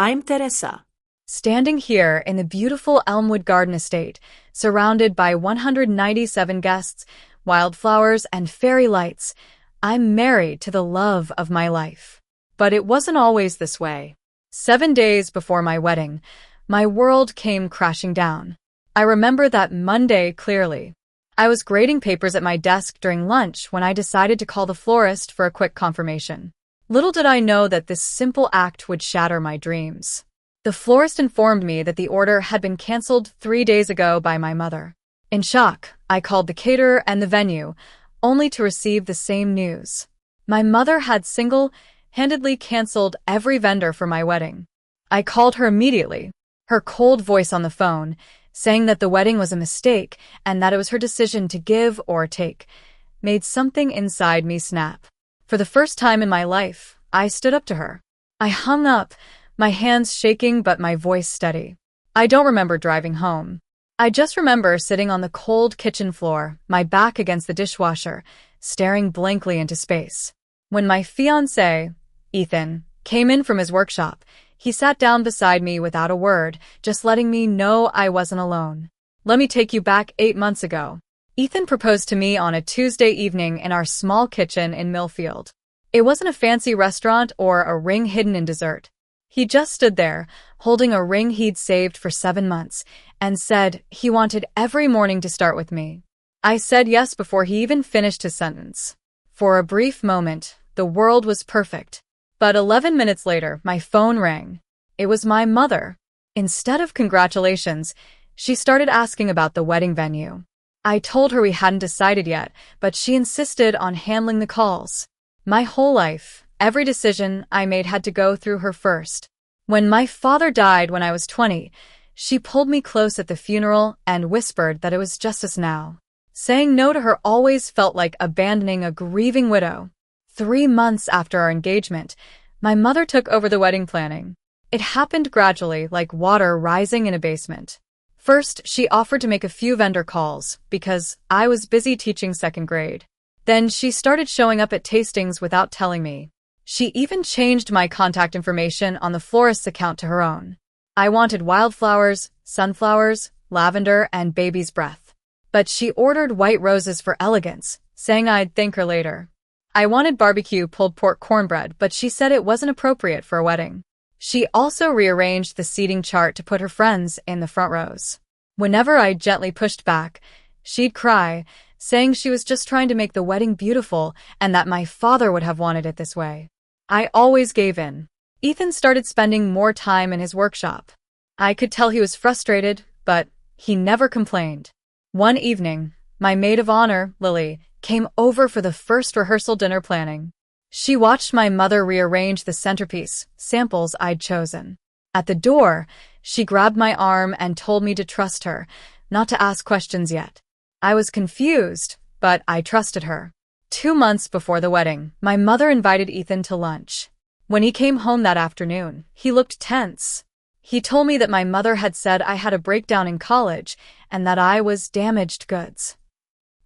I'm Teresa. Standing here in the beautiful Elmwood Garden Estate, surrounded by 197 guests, wildflowers, and fairy lights, I'm married to the love of my life. But it wasn't always this way. 7 days before my wedding, my world came crashing down. I remember that Monday clearly. I was grading papers at my desk during lunch when I decided to call the florist for a quick confirmation. Little did I know that this simple act would shatter my dreams. The florist informed me that the order had been canceled 3 days ago by my mother. In shock, I called the caterer and the venue, only to receive the same news. My mother had single-handedly canceled every vendor for my wedding. I called her immediately, her cold voice on the phone, saying that the wedding was a mistake and that it was her decision to give or take, made something inside me snap. For the first time in my life, I stood up to her. I hung up, my hands shaking but my voice steady. I don't remember driving home. I just remember sitting on the cold kitchen floor, my back against the dishwasher, staring blankly into space. When my fiancé, Ethan, came in from his workshop, he sat down beside me without a word, just letting me know I wasn't alone. Let me take you back 8 months ago. Ethan proposed to me on a Tuesday evening in our small kitchen in Millfield. It wasn't a fancy restaurant or a ring hidden in dessert. He just stood there, holding a ring he'd saved for 7 months, and said he wanted every morning to start with me. I said yes before he even finished his sentence. For a brief moment, the world was perfect. But 11 minutes later, my phone rang. It was my mother. Instead of congratulations, she started asking about the wedding venue. I told her we hadn't decided yet, but she insisted on handling the calls. My whole life, every decision I made had to go through her first. When my father died when I was 20, she pulled me close at the funeral and whispered that it was justice now. Saying no to her always felt like abandoning a grieving widow. 3 months after our engagement, my mother took over the wedding planning. It happened gradually, like water rising in a basement. First, she offered to make a few vendor calls because I was busy teaching 2nd grade. Then she started showing up at tastings without telling me. She even changed my contact information on the florist's account to her own. I wanted wildflowers, sunflowers, lavender, and baby's breath. But she ordered white roses for elegance, saying I'd thank her later. I wanted barbecue pulled pork cornbread, but she said it wasn't appropriate for a wedding. She also rearranged the seating chart to put her friends in the front rows. Whenever I gently pushed back, she'd cry, saying she was just trying to make the wedding beautiful and that my father would have wanted it this way. I always gave in. Ethan started spending more time in his workshop. I could tell he was frustrated, but he never complained. One evening, my maid of honor, Lily, came over for the first rehearsal dinner planning. She watched my mother rearrange the centerpiece, samples I'd chosen. At the door, she grabbed my arm and told me to trust her, not to ask questions yet. I was confused, but I trusted her. 2 months before the wedding, my mother invited Ethan to lunch. When he came home that afternoon, he looked tense. He told me that my mother had said I had a breakdown in college and that I was damaged goods.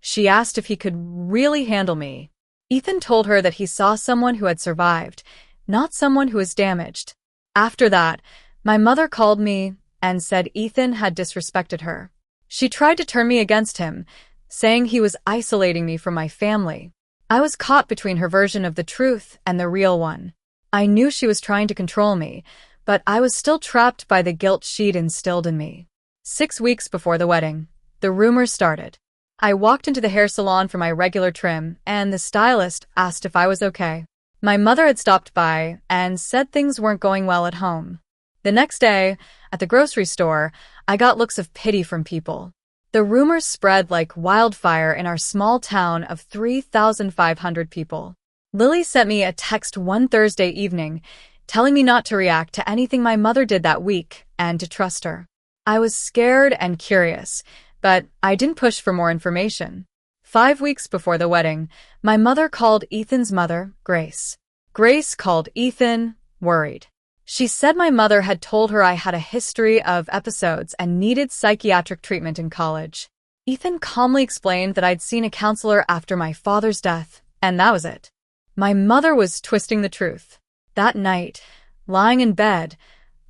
She asked if he could really handle me. Ethan told her that he saw someone who had survived, not someone who was damaged. After that, my mother called me and said Ethan had disrespected her. She tried to turn me against him, saying he was isolating me from my family. I was caught between her version of the truth and the real one. I knew she was trying to control me, but I was still trapped by the guilt she'd instilled in me. 6 weeks before the wedding, the rumors started. I walked into the hair salon for my regular trim, and the stylist asked if I was okay. My mother had stopped by and said things weren't going well at home. The next day, at the grocery store, I got looks of pity from people. The rumors spread like wildfire in our small town of 3,500 people. Lily sent me a text one Thursday evening, telling me not to react to anything my mother did that week and to trust her. I was scared and curious, but I didn't push for more information. 5 weeks before the wedding, my mother called Ethan's mother, Grace. Grace called Ethan, worried. She said my mother had told her I had a history of episodes and needed psychiatric treatment in college. Ethan calmly explained that I'd seen a counselor after my father's death, and that was it. My mother was twisting the truth. That night, lying in bed,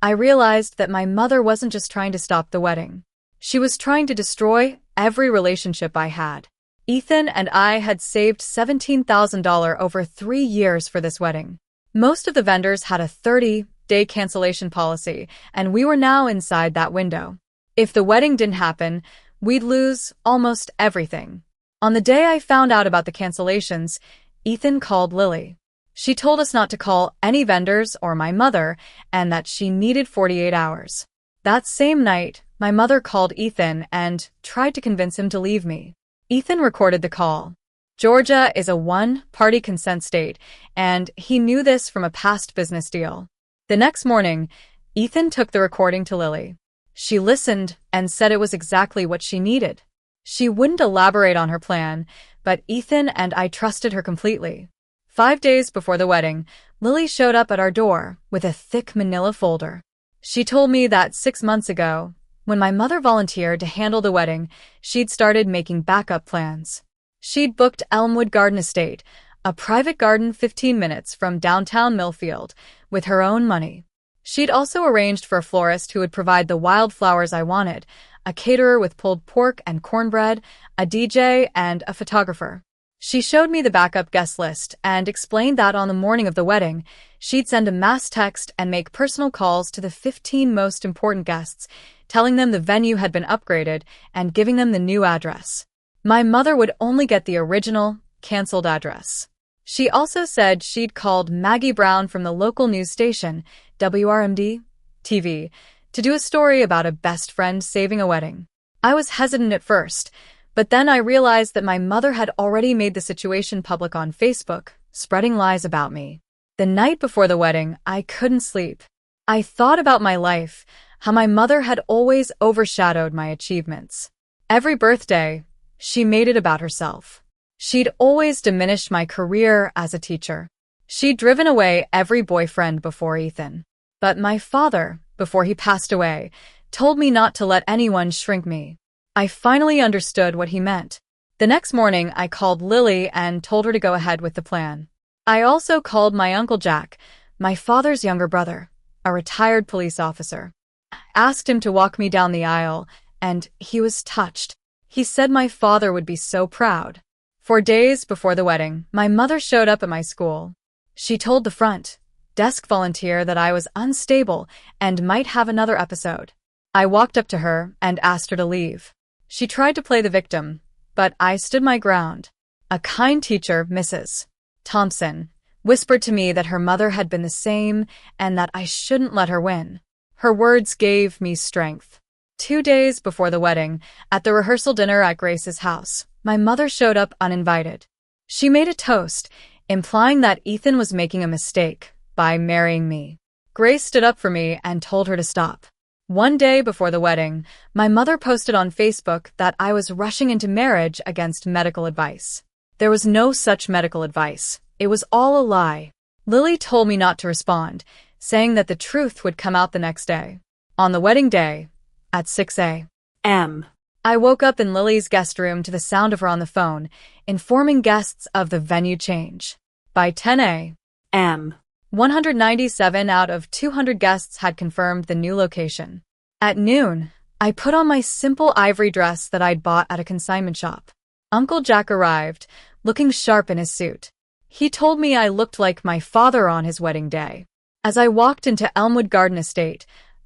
I realized that my mother wasn't just trying to stop the wedding. She was trying to destroy every relationship I had. Ethan and I had saved $17,000 over 3 years for this wedding. Most of the vendors had a 30-day cancellation policy, and we were now inside that window. If the wedding didn't happen, we'd lose almost everything. On the day I found out about the cancellations, Ethan called Lily. She told us not to call any vendors or my mother, and that she needed 48 hours. That same night, my mother called Ethan and tried to convince him to leave me. Ethan recorded the call. Georgia is a one-party consent state, and he knew this from a past business deal. The next morning, Ethan took the recording to Lily. She listened and said it was exactly what she needed. She wouldn't elaborate on her plan, but Ethan and I trusted her completely. 5 days before the wedding, Lily showed up at our door with a thick manila folder. She told me that 6 months ago, when my mother volunteered to handle the wedding, she'd started making backup plans. She'd booked Elmwood Garden Estate, a private garden 15 minutes from downtown Millfield, with her own money. She'd also arranged for a florist who would provide the wildflowers I wanted, a caterer with pulled pork and cornbread, a DJ, and a photographer. She showed me the backup guest list and explained that on the morning of the wedding, she'd send a mass text and make personal calls to the 15 most important guests, telling them the venue had been upgraded and giving them the new address. My mother would only get the original, canceled address. She also said she'd called Maggie Brown from the local news station, WRMD-TV, to do a story about a best friend saving a wedding. I was hesitant at first, but then I realized that my mother had already made the situation public on Facebook, spreading lies about me. The night before the wedding, I couldn't sleep. I thought about my life, how my mother had always overshadowed my achievements. Every birthday, she made it about herself. She'd always diminished my career as a teacher. She'd driven away every boyfriend before Ethan. But my father, before he passed away, told me not to let anyone shrink me. I finally understood what he meant. The next morning, I called Lily and told her to go ahead with the plan. I also called my Uncle Jack, my father's younger brother, a retired police officer. I asked him to walk me down the aisle, and he was touched. He said my father would be so proud. 4 days before the wedding, my mother showed up at my school. She told the front desk volunteer that I was unstable and might have another episode. I walked up to her and asked her to leave. She tried to play the victim, but I stood my ground. A kind teacher, Mrs. Thompson, whispered to me that her mother had been the same and that I shouldn't let her win. Her words gave me strength. 2 days before the wedding, at the rehearsal dinner at Grace's house, my mother showed up uninvited. She made a toast, implying that Ethan was making a mistake by marrying me. Grace stood up for me and told her to stop. 1 day before the wedding, my mother posted on Facebook that I was rushing into marriage against medical advice. There was no such medical advice. It was all a lie. Lily told me not to respond, saying that the truth would come out the next day. On the wedding day, at 6 a.m., I woke up in Lily's guest room to the sound of her on the phone, informing guests of the venue change. By 10 a.m., 197 out of 200 guests had confirmed the new location. At noon, I put on my simple ivory dress that I'd bought at a consignment shop. Uncle Jack arrived, looking sharp in his suit. He told me I looked like my father on his wedding day. As I walked into Elmwood Garden Estate,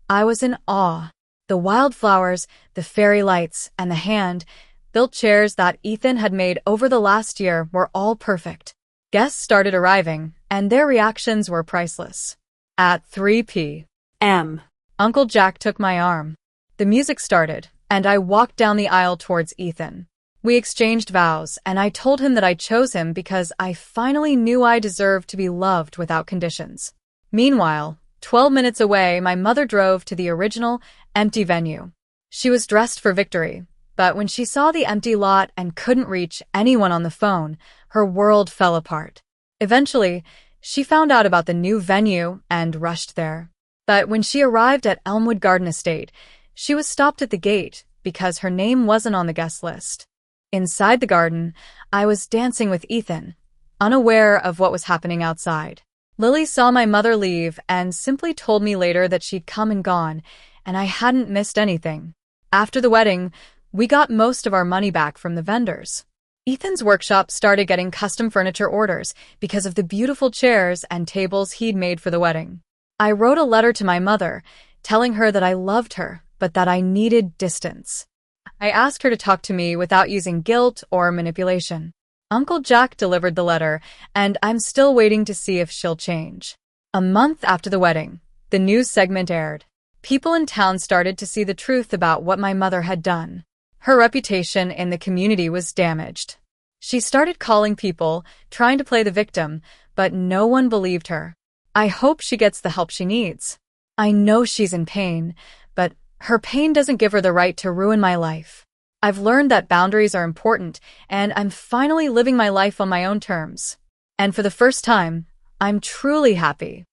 I was in awe. The wildflowers, the fairy lights, and the hand-built chairs that Ethan had made over the last year were all perfect. Guests started arriving, and their reactions were priceless. At 3 p.m., Uncle Jack took my arm. The music started, and I walked down the aisle towards Ethan. We exchanged vows, and I told him that I chose him because I finally knew I deserved to be loved without conditions. Meanwhile, 12 minutes away, my mother drove to the original, empty venue. She was dressed for victory, but when she saw the empty lot and couldn't reach anyone on the phone, her world fell apart. Eventually, she found out about the new venue and rushed there. But when she arrived at Elmwood Garden Estate, she was stopped at the gate because her name wasn't on the guest list. Inside the garden, I was dancing with Ethan, unaware of what was happening outside. Lily saw my mother leave and simply told me later that she'd come and gone, and I hadn't missed anything. After the wedding, we got most of our money back from the vendors. Ethan's workshop started getting custom furniture orders because of the beautiful chairs and tables he'd made for the wedding. I wrote a letter to my mother, telling her that I loved her, but that I needed distance. I asked her to talk to me without using guilt or manipulation. Uncle Jack delivered the letter, and I'm still waiting to see if she'll change. A month after the wedding, the news segment aired. People in town started to see the truth about what my mother had done. Her reputation in the community was damaged. She started calling people, trying to play the victim, but no one believed her. I hope she gets the help she needs. I know she's in pain, but her pain doesn't give her the right to ruin my life. I've learned that boundaries are important, and I'm finally living my life on my own terms. And for the first time, I'm truly happy.